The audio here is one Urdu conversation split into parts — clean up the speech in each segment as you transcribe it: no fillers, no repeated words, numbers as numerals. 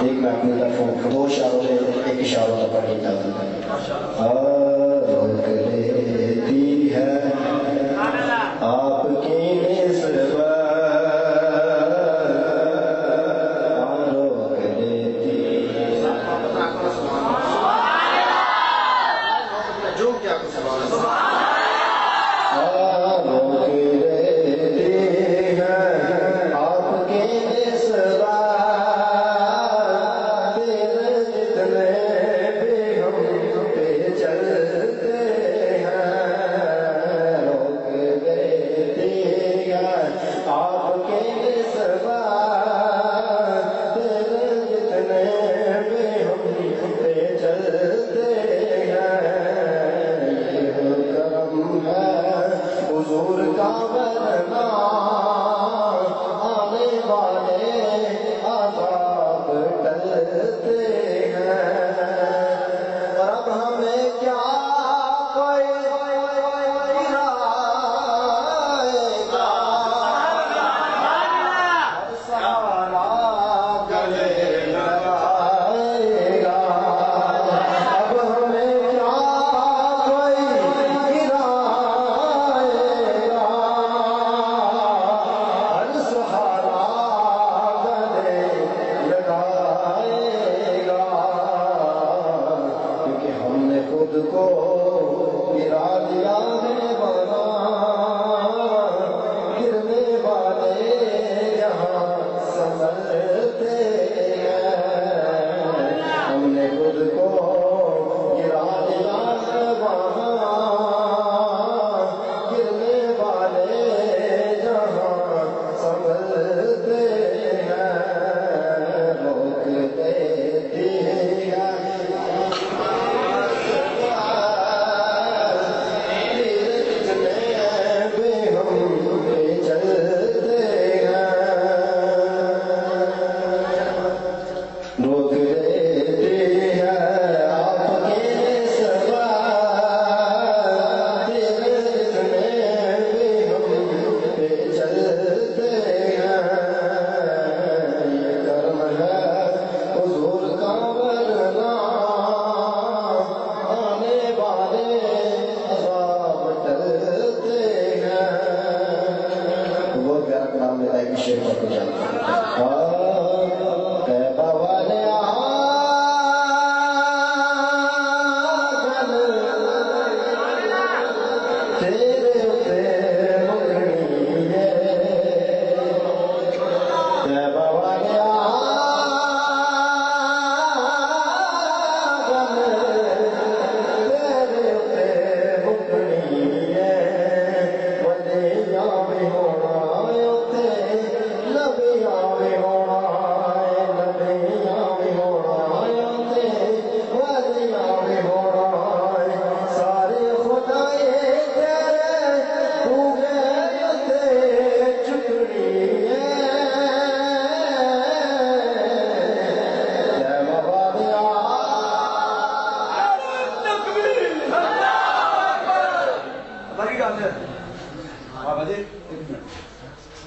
ایک میں اپنی طرف دو اشاروں میں ایک اشاروں کا پڑھ لیتا ہوں. روک لیتی ہے آپ کی نسبت، روک لیتی جو کیا کچھ روک لیتی ہے آپ کی نسبت،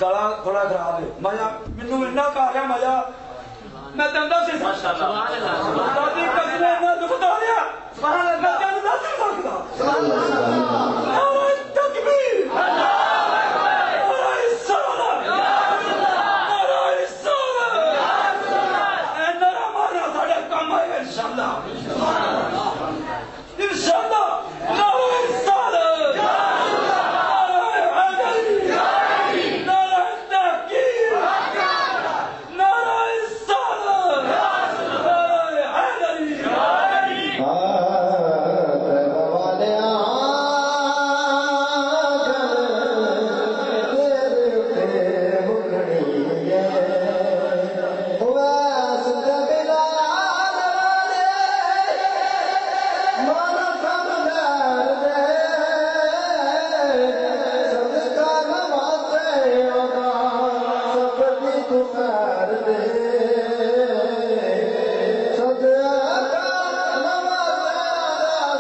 گلا تھوڑا خراب ہے مزہ مینوں اتنا کھا گیا مزہ میں تندہ سے سبحان اللہ دادی قسم میں دکھ دو دیا سبحان اللہ جاندا سے سکدا سبحان اللہ نعرہ تکبیر اللہ اکبر نعرہ صلوات نعرہ رسالت اے نعرہ مارا ساڈا کام ہے انشاءاللہ انشاءاللہ نعرہ رسالت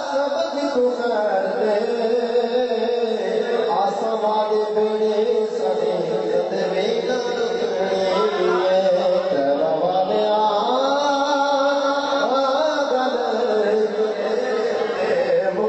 سب